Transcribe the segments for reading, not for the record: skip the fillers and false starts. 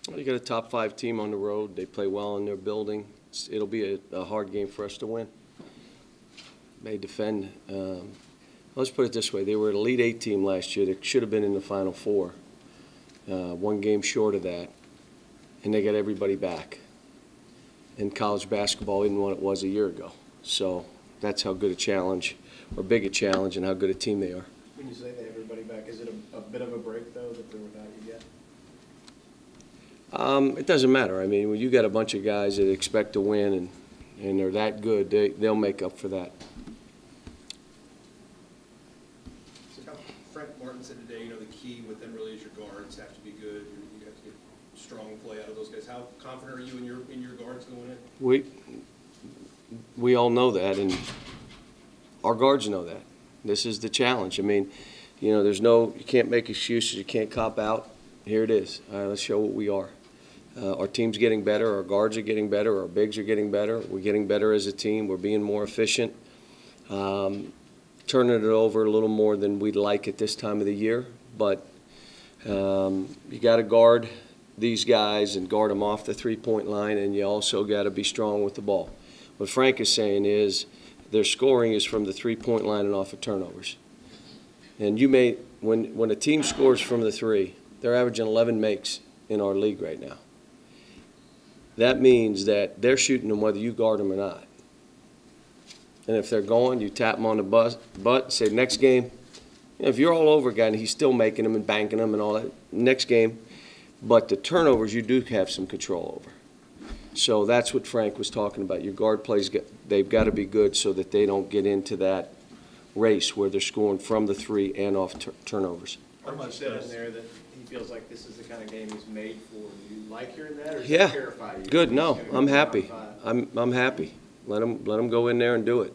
Well, you got a top 5 team on the road. They play well in their building. It'll be a hard game for us to win. They defend. Let's put it this way. They were an Elite Eight team last year. They should have been in the Final Four. One game short of that, and they got everybody back. And college basketball isn't what it was a year ago. So that's how good a challenge, or big a challenge, and how good a team they are. When you say they have everybody back, is it a bit of a break, though, that they're without you yet? It doesn't matter. I mean, when you got a bunch of guys that expect to win and they're that good, they'll make up for that. So Frank Martin said today, the key with them really is your guards have to be good. You have to get strong play out of those guys. How confident are you in your guards going in? We all know that, and our guards know that. This is the challenge. I mean, you can't make excuses. You can't cop out. Here it is. All right, let's show what we are. Our team's getting better. Our guards are getting better. Our bigs are getting better. We're getting better as a team. We're being more efficient. Turning it over a little more than we'd like at this time of the year. But you got to guard these guys and guard them off the three-point line, and you also got to be strong with the ball. What Frank is saying is their scoring is from the three-point line and off of turnovers. And when a team scores from the three, they're averaging 11 makes in our league right now. That means that they're shooting them whether you guard them or not. And if they're going, you tap them on the butt, say, next game. If you're all over a guy and he's still making them and banking them and all that, next game. But the turnovers you do have some control over. So that's what Frank was talking about. Your guard plays, they've got to be good so that they don't get into that race where they're scoring from the three and off turnovers. How much said in there that he feels like this is the kind of game he's made for? Do you like hearing that, or does Yeah, it terrify you? good. No, I'm happy. I'm happy. Let them go in there and do it.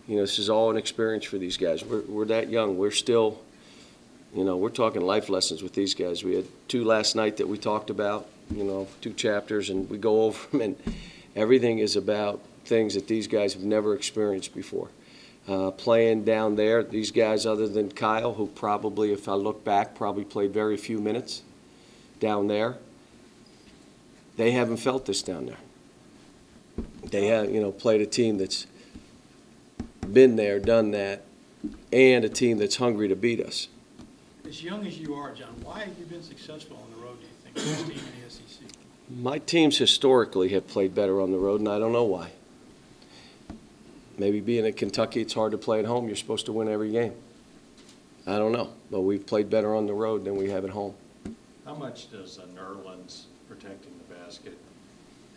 This is all an experience for these guys. We're that young. We're still, we're talking life lessons with these guys. We had 2 last night that we talked about, 2 chapters, and we go over them, and everything is about things that these guys have never experienced before. Playing down there, these guys, other than Kyle, who probably, if I look back, probably played very few minutes down there, they haven't felt this down there. They have, played a team that's been there, done that, and a team that's hungry to beat us. As young as you are, John, why have you been successful on the road, do you think, with this team in the SEC? My teams historically have played better on the road, and I don't know why. Maybe being at Kentucky, it's hard to play at home. You're supposed to win every game. I don't know, but we've played better on the road than we have at home. How much does Nerlens protecting the basket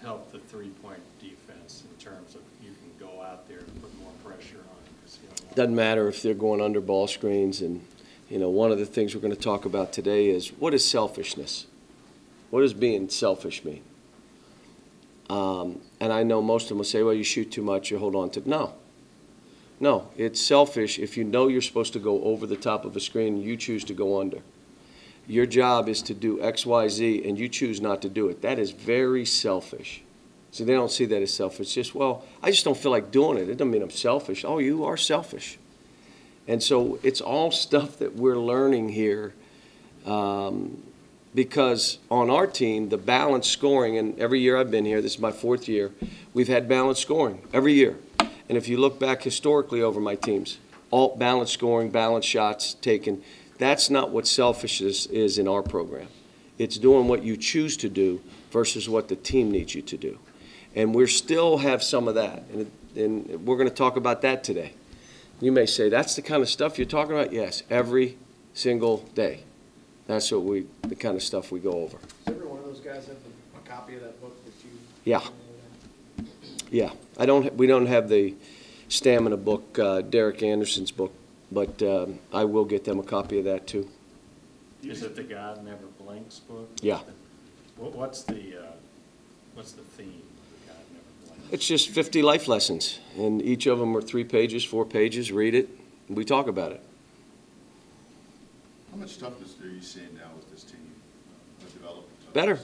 help the three-point defense in terms of you can go out there and put more pressure on? Doesn't matter if they're going under ball screens. And, one of the things we're going to talk about today is what is selfishness? What does being selfish mean? And I know most of them will say, well, you shoot too much, you hold on to it. No, it's selfish if you know you're supposed to go over the top of a screen and you choose to go under. Your job is to do X, Y, Z, and you choose not to do it. That is very selfish. See, they don't see that as selfish. It's just, well, I just don't feel like doing it. It doesn't mean I'm selfish. Oh, you are selfish. And so it's all stuff that we're learning here because on our team, the balanced scoring, and every year I've been here, this is my 4th year, we've had balanced scoring every year. And if you look back historically over my teams, all balanced scoring, balanced shots taken, that's not what selfishness is in our program. It's doing what you choose to do versus what the team needs you to do. And we still have some of that, and we're going to talk about that today. You may say, that's the kind of stuff you're talking about? Yes, every single day. That's the kind of stuff we go over. Does every one of those guys have a copy of that book that you? Yeah. Yeah. We don't have the stamina book, Derek Anderson's book, but I will get them a copy of that too. Is it the God Never Blinks book? Yeah. What's the theme of the God Never Blinks? It's just 50 life lessons, and each of them are 3 pages, 4 pages. Read it, and we talk about it. How much toughness are you seeing now with this team? Development toughness? Better.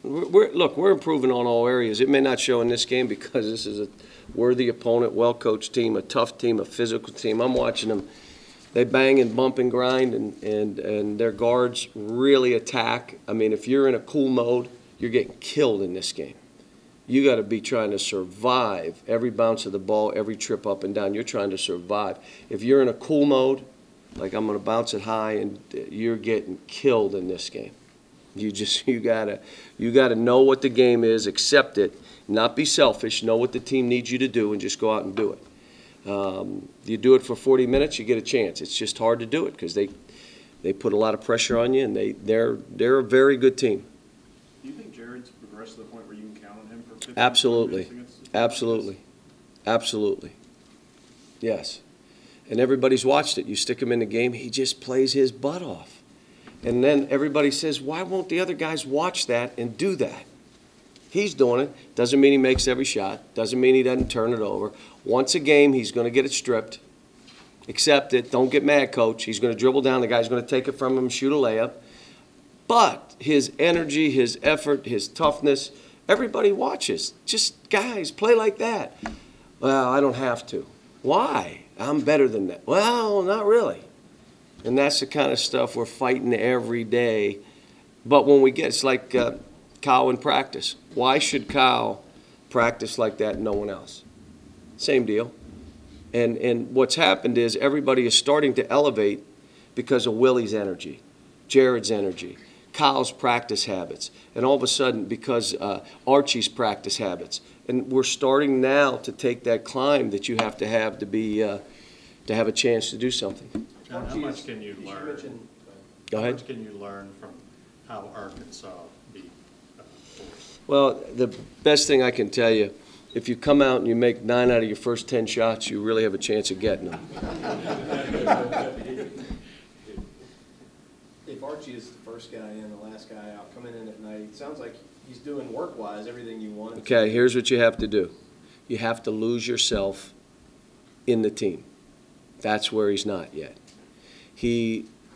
We're improving on all areas. It may not show in this game because this is a worthy opponent, well-coached team, a tough team, a physical team. I'm watching them. They bang and bump and grind, and their guards really attack. I mean, if you're in a cool mode, you're getting killed in this game. You got to be trying to survive every bounce of the ball, every trip up and down. You're trying to survive. If you're in a cool mode, like I'm going to bounce it high, and you're getting killed in this game. You gotta know what the game is, accept it, not be selfish, know what the team needs you to do, and just go out and do it. You do it for 40 minutes, you get a chance. It's just hard to do it because they put a lot of pressure on you, and they're a very good team. Do you think Jared's progressed to the point where you can count on him for 15 Absolutely. minutes against- Absolutely. Absolutely. Yes. And everybody's watched it. You stick him in the game, he just plays his butt off. And then everybody says, why won't the other guys watch that and do that? He's doing it. Doesn't mean he makes every shot. Doesn't mean he doesn't turn it over. Once a game, he's going to get it stripped. Accept it. Don't get mad, coach. He's going to dribble down. The guy's going to take it from him, shoot a layup. But his energy, his effort, his toughness, everybody watches. Just, guys, play like that. Well, I don't have to. Why? I'm better than that. Well, not really. And that's the kind of stuff we're fighting every day. But when we get, it's like Kyle in practice. Why should Kyle practice like that and no one else? Same deal. And what's happened is everybody is starting to elevate because of Willie's energy, Jared's energy, Kyle's practice habits, and all of a sudden because Archie's practice habits. And we're starting now to take that climb that you have to be to have a chance to do something. John, how much can you learn? Go How ahead. much can you learn from how Arkansas beat Forest? Well, the best thing I can tell you, if you come out and you make 9 out of your first 10 shots, you really have a chance of getting them. If Archie is the first guy in, the last guy out, coming in at night, it sounds like he's doing work-wise everything you want him to. Okay, here's what you have to do. You have to lose yourself in the team. That's where he's not yet.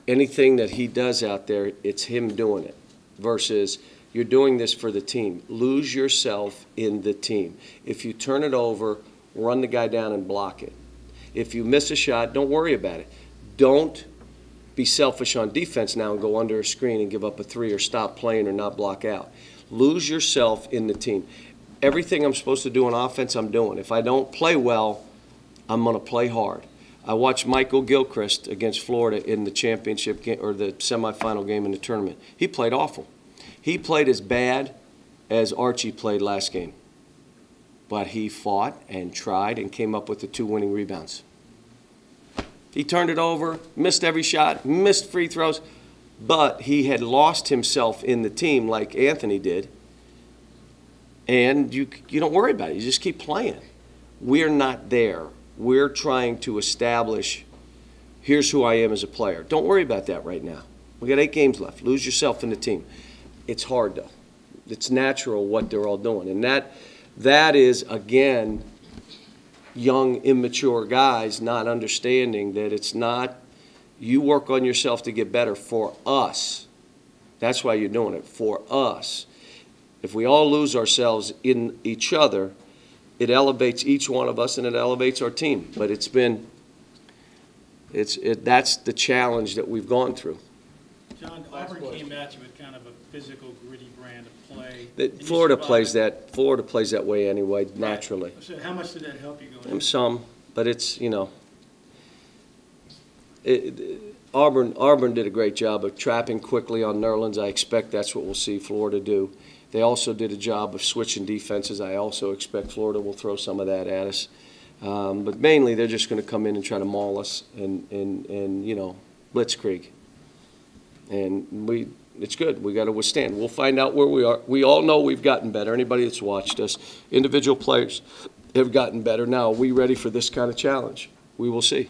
Anything that he does out there, it's him doing it versus you're doing this for the team. Lose yourself in the team. If you turn it over, run the guy down and block it. If you miss a shot, don't worry about it. Don't be selfish on defense now and go under a screen and give up a 3 or stop playing or not block out. Lose yourself in the team. Everything I'm supposed to do on offense, I'm doing. If I don't play well, I'm going to play hard. I watched Michael Gilchrist against Florida in the championship game or the semifinal game in the tournament. He played awful. He played as bad as Archie played last game. But he fought and tried and came up with the 2 winning rebounds. He turned it over, missed every shot, missed free throws, but he had lost himself in the team like Anthony did. And you don't worry about it. You just keep playing. We're not there. We're trying to establish, here's who I am as a player. Don't worry about that right now. We got 8 games left. Lose yourself in the team. It's hard, though. It's natural what they're all doing. And that is, again, young, immature guys not understanding that it's not, you work on yourself to get better for us. That's why you're doing it, for us. If we all lose ourselves in each other, it elevates each one of us and it elevates our team. But that's the challenge that we've gone through. John, Auburn came at you with kind of a physical, gritty brand of play. Florida plays that way anyway, naturally. So how much did that help you going in? Some, but it's, Auburn did a great job of trapping quickly on Nerlens. I expect that's what we'll see Florida do. They also did a job of switching defenses. I also expect Florida will throw some of that at us. But mainly they're just going to come in and try to maul us and blitzkrieg. And it's good. We got to withstand. We'll find out where we are. We all know we've gotten better. Anybody that's watched us, individual players have gotten better. Now, are we ready for this kind of challenge? We will see.